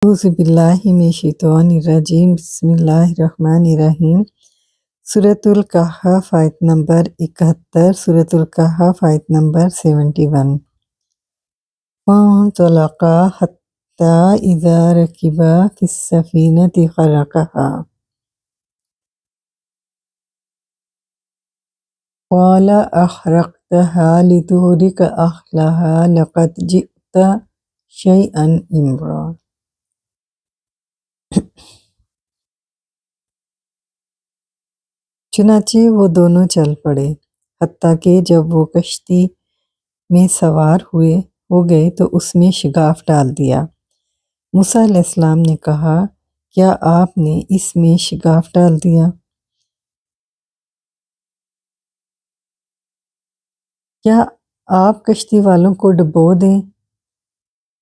اعوذ باللہ من الشیطان الرجیم بسم اللہ الرحمن الرحیم سورۃ الکہف آیت نمبر 71 سورۃ الکہف آیت نمبر 71 فانطلقا حتی اذا رکبا فی السفینۃ خرقها قال اخرقتها لتغرق اہلها لقد جئت شیئا امرا۔ چنانچہ وہ دونوں چل پڑے حتیٰ کہ جب وہ کشتی میں سوار ہو گئے تو اس میں شگاف ڈال دیا۔ موسیٰ علیہ السلام نے کہا، کیا آپ نے اس میں شگاف ڈال دیا؟ کیا آپ کشتی والوں کو ڈبو دیں؟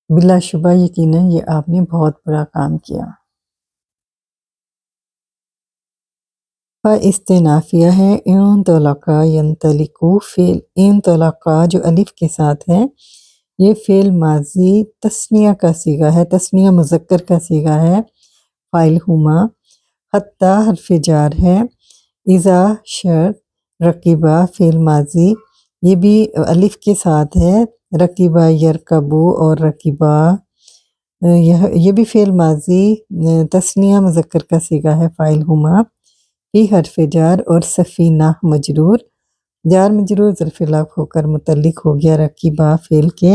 بلا شبہ یقیناً یہ آپ نے بہت برا کام کیا۔ استنافیہ ہے۔ انطلقا ینطلقو فعل انطلقا جو الف کے ساتھ ہے، یہ فعل ماضی تثنیہ کا صیغہ ہے، تثنیہ مذکر کا صیغہ ہے، فاعل ہما۔ حتی حرف جار ہے، اذا شرط، رکبہ فعل ماضی یہ بھی الف کے ساتھ ہے، رکبہ یرکبو اور رکبہ یہ بھی فعل ماضی تثنیہ مذکر کا صیغہ ہے، فاعل ہما۔ فی حرف جار اور سفینہ مجرور، جار مجرور ظرف لفظ ہو کر متعلق ہو گیا رکیبہ فعل کے۔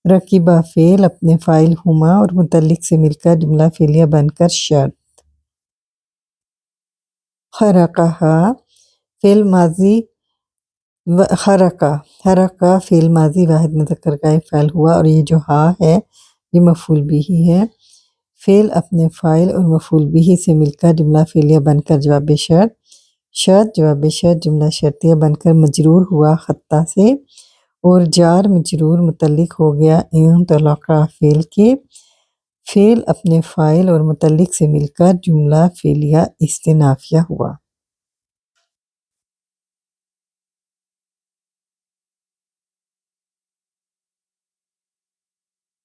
رکیبہ فعل اپنے فاعل ہما اور متعلق سے مل کر جملہ فعلیہ بن کر شرط۔ خرقہ فعل ماضی خرقہ فعل ماضی واحد مذکر کا ایک فعل ہوا اور یہ جو ہا ہے یہ مفعول بھی ہے۔ فعل اپنے فاعل اور مفعول بھی سے مل کر جملہ فعلیہ بن کر جواب شرط، شرط جواب شرط جملہ شرطیہ بن کر مجرور ہوا خطہ سے، اور جار مجرور متعلق ہو گیا انطلقا فعل کے۔ فعل اپنے فاعل اور متعلق سے مل کر جملہ فعلیہ استنافیہ ہوا۔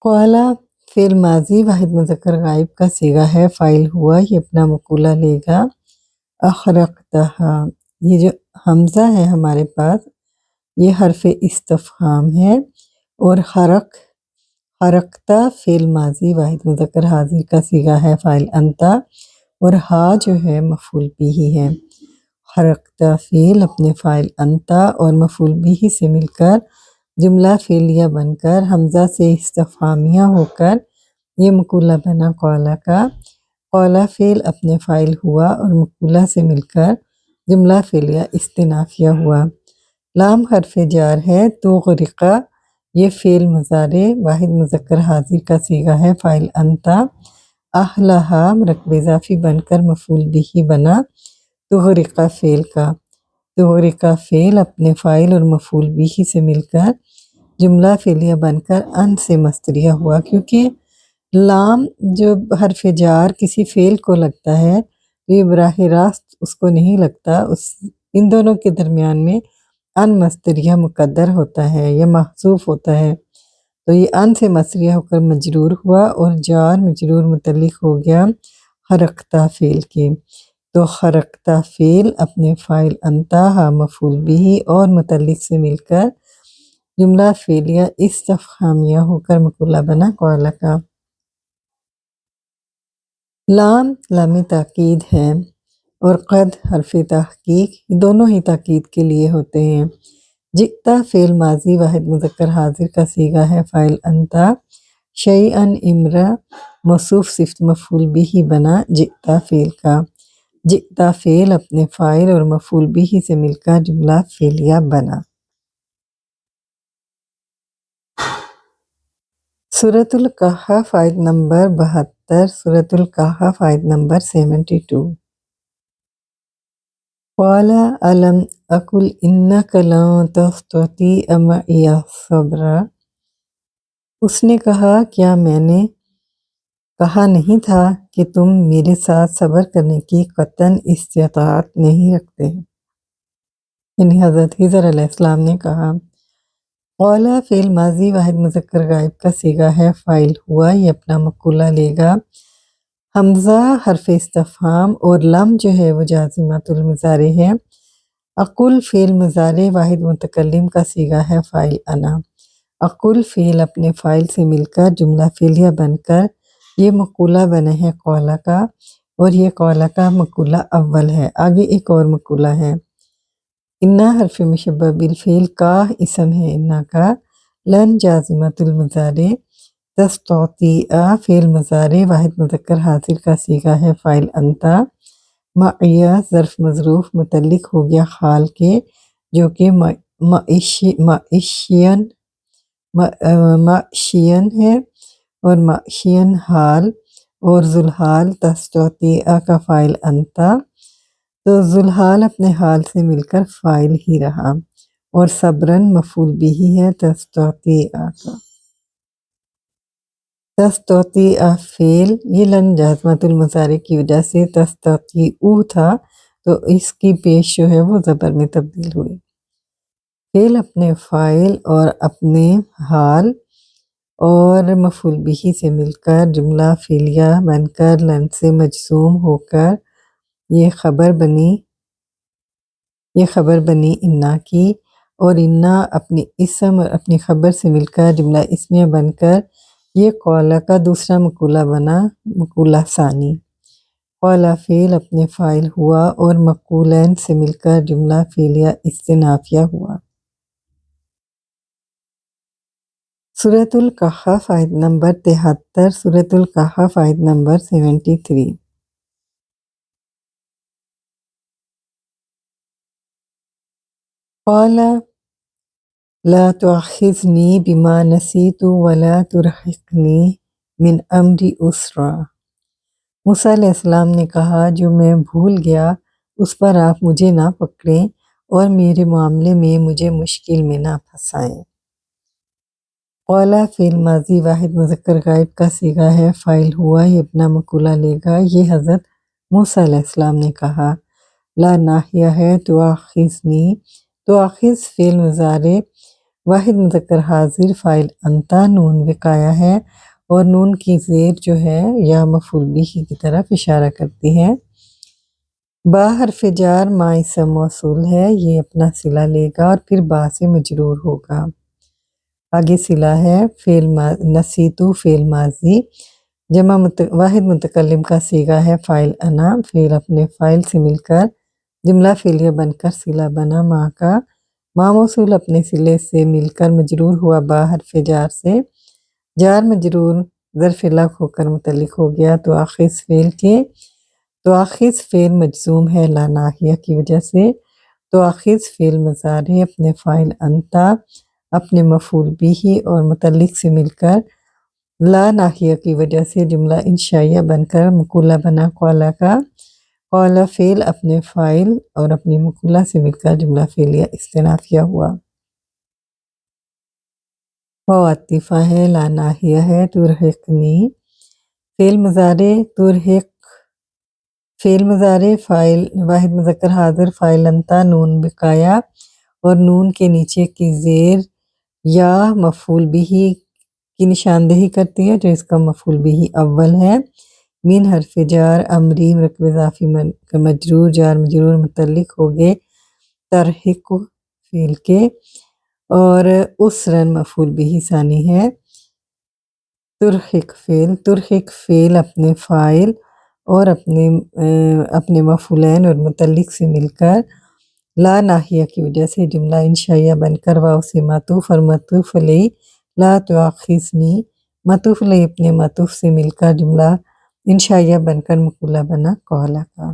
قال فعل ماضی واحد مذکر غائب کا صیغہ ہے، فاعل ہوا، یہ اپنا مقولہ لے گا اخرقتہا۔ یہ جو حمزہ ہے ہمارے پاس یہ حرف استفہام ہے، اور خرقتا فعل ماضی واحد مذکر حاضر کا صیغہ ہے، فاعل انتا، اور ہا جو ہے مفعول بھی ہے۔ خرقتا فعل اپنے فاعل انتا اور مفعول بھی سے مل کر جملہ فعلیہ بن کر حمزہ سے استفہامیہ ہو کر یہ مقولہ بنا قولا کا۔ قولا فعل اپنے فاعل ہوا اور مقولہ سے مل کر جملہ فعلیہ استنافیہ ہوا۔ لام حرف جار ہے، تغرقا یہ فعل مضارع واحد مذکر حاضر کا صیغہ ہے، فاعل انتا۔ اہلہا مرکب اضافی بن کر مفعول بھی بنا تغرقا فعل کا۔ تغرقا فعل اپنے فاعل اور مفعول بھی سے مل کر جملہ فعلیہ بن کر ان سے مصدریہ ہوا، کیونکہ لام جو حرف جار کسی فعل کو لگتا ہے یہ براہ راست اس کو نہیں لگتا، ان دونوں کے درمیان میں ان مصدریہ مقدر ہوتا ہے یا محذوف ہوتا ہے، تو یہ ان سے مصدریہ ہو کر مجرور ہوا اور جار مجرور متعلق ہو گیا خرقتا فعل کے۔ تو خرقتا فعل اپنے فاعل انتا مفعول بھی اور متعلق سے مل کر جملہ فعلیہ استفہامیہ ہو کر مقولہ بنا قولا کا۔ لام تاکید ہے اور قد حرف تحقیق دونوں ہی تاکید کے لیے ہوتے ہیں۔ جئتا فعل ماضی واحد مذکر حاضر کا صیغہ ہے، فاعل انتا۔ شیئا امرا موصوف صفت مفعول بھی بنا جئتا فعل کا۔ جئتا فعل اپنے فاعل اور مفعول بھی سے مل کر جملہ فعلیہ بنا۔ سورۃ الکہف آیت نمبر 72 سورۃ الکہف آیت نمبر 72 قال الم اقل انک لن تستطیع معی صبرا۔ اس نے کہا، کیا میں نے کہا نہیں تھا کہ تم میرے ساتھ صبر کرنے کی قطعاً استطاعت نہیں رکھتے؟ یعنی حضرت خضر علیہ السلام نے کہا قولا فعل ماضی واحد مذکر غائب کا صیغہ ہے، فاعل ہوا، یہ اپنا مقولہ لے گا۔ حمزہ حرف استفہام اور لم جو ہے وہ جازمۃ المضارع ہے۔ اقول فعل مضارع واحد متکلم کا صیغہ ہے، فاعل انا۔ اقول فعل اپنے فاعل سے مل کر جملہ فعلیہ بن کر یہ مقولہ بنے ہے قولا کا، اور یہ قولا کا مقولہ اول ہے۔ آگے ایک اور مقولہ ہے، انا حرف مشبہ بالفعل، کا اسم ہے انا کا، لن جازمۃ المضارع، تستطیع فعل مضارع واحد مذکر حاضر کا صیغہ ہے، فاعل انتا۔ معیہ ظرف مظروف متعلق ہو گیا حال کے، جو کہ معشین ہے، اور معشین حال، اور ذوالحال تستطیع کا فاعل انتا، تو ذوالحال اپنے حال سے مل کر فاعل ہی رہا، اور صبرن مفعول بھی ہے تستطیع کا۔ تستطیع فعل یہ لن جازمۃ المضارع کی وجہ سے تستطیع تھا، تو اس کی پیش جو ہے وہ زبر میں تبدیل ہوئی۔ فعل اپنے فاعل اور اپنے حال اور مفعول بھی سے مل کر جملہ فعلیہ بن کر لن سے مجزوم ہو کر یہ خبر بنی انا کی، اور انا اپنی اسم اور اپنی خبر سے مل کر جملہ اسمیہ بن کر یہ قولا کا دوسرا مقولہ بنا، مقولہ ثانی۔ قولا فعل اپنے فاعل ہوا اور مقولین سے مل کر جملہ فعلیہ استئنافیہ ہوا۔ سورۃ الکہف آیت نمبر 73، سورۃ الکہف آیت نمبر 73۔ قال لا تؤاخذنی بما نسیت ولا ترہقنی من امری عسرا۔ موسیٰ علیہ السلام نے کہا، جو میں بھول گیا اس پر آپ مجھے نہ پکڑیں اور میرے معاملے میں مجھے مشکل میں نہ پھنسائیں۔ قولا فعل ماضی واحد مذکر غائب کا صیغہ ہے، فاعل ہوا، یہ اپنا مقولہ لے گا۔ یہ حضرت موسیٰ علیہ السلام نے کہا۔ لا ناہیہ ہے، تؤاخذنی، تؤاخذ فعل مضارع واحد مذکر حاضر، فاعل انتا، نون وقایہ ہے، اور نون کی زیر جو ہے یا مفعول بھی کی طرف اشارہ کرتی ہے۔ با حرف جار ما اسم موصول ہے، یہ اپنا صلہ لے گا اور پھر با سے مجرور ہوگا۔ آگے صلہ ہے، نسیتو فعل ماضی جمع واحد متکلم کا صیغہ ہے، فاعل انا، فعل اپنے فاعل سے مل کر جملہ فعلیہ بن کر صلہ بنا ما کا، ما موصول اپنے صلے سے مل کر مجرور ہوا با حرف جار سے، جار مجرور ظرف لغو ہو کر متعلق ہو گیا تؤاخذ فعل کے۔ تؤاخذ فعل مجزوم ہے لا ناہیہ کی وجہ سے۔ تؤاخذ فعل مضارع اپنے فاعل انتا، اپنے مفعول بھی اور متعلق سے مل کر لا ناہیہ کی وجہ سے جملہ انشائیہ بن کر مقولہ بنا قولا کا۔ قولا فعل اپنے فاعل اور اپنی مقولہ سے مل کر جملہ فعلیہ استئنافیہ ہوا۔ عاطفہ ہے، لا ناہیہ ہے، ترہقنی فعل مضارع، ترہق فعل مضارع فاعل واحد مذکر حاضر، فاعل انتا، نون بقایا، اور نون کے نیچے کی زیر یا مفعول بھی کی نشاندہی کرتی ہے، جو اس کا مفعول بھی اول ہے۔ من حرف جار امری مرکب اضافی مجرور، جار مجرور متعلق ہو گئے ترہق فعل کے، اور اسرن مفعول بھی ثانی ہے۔ ترہق فعل اپنے فاعل اور اپنے مفعولین اور متعلق سے مل کر لا ناہیہ کی وجہ سے جملہ انشائیہ بن کر واو سے معطوف اور معطوف علیہ لا تؤاخذنی، معطوف علیہ اپنے معطوف سے مل کر جملہ انشائیہ بن کر مقولہ بنا قولا کا۔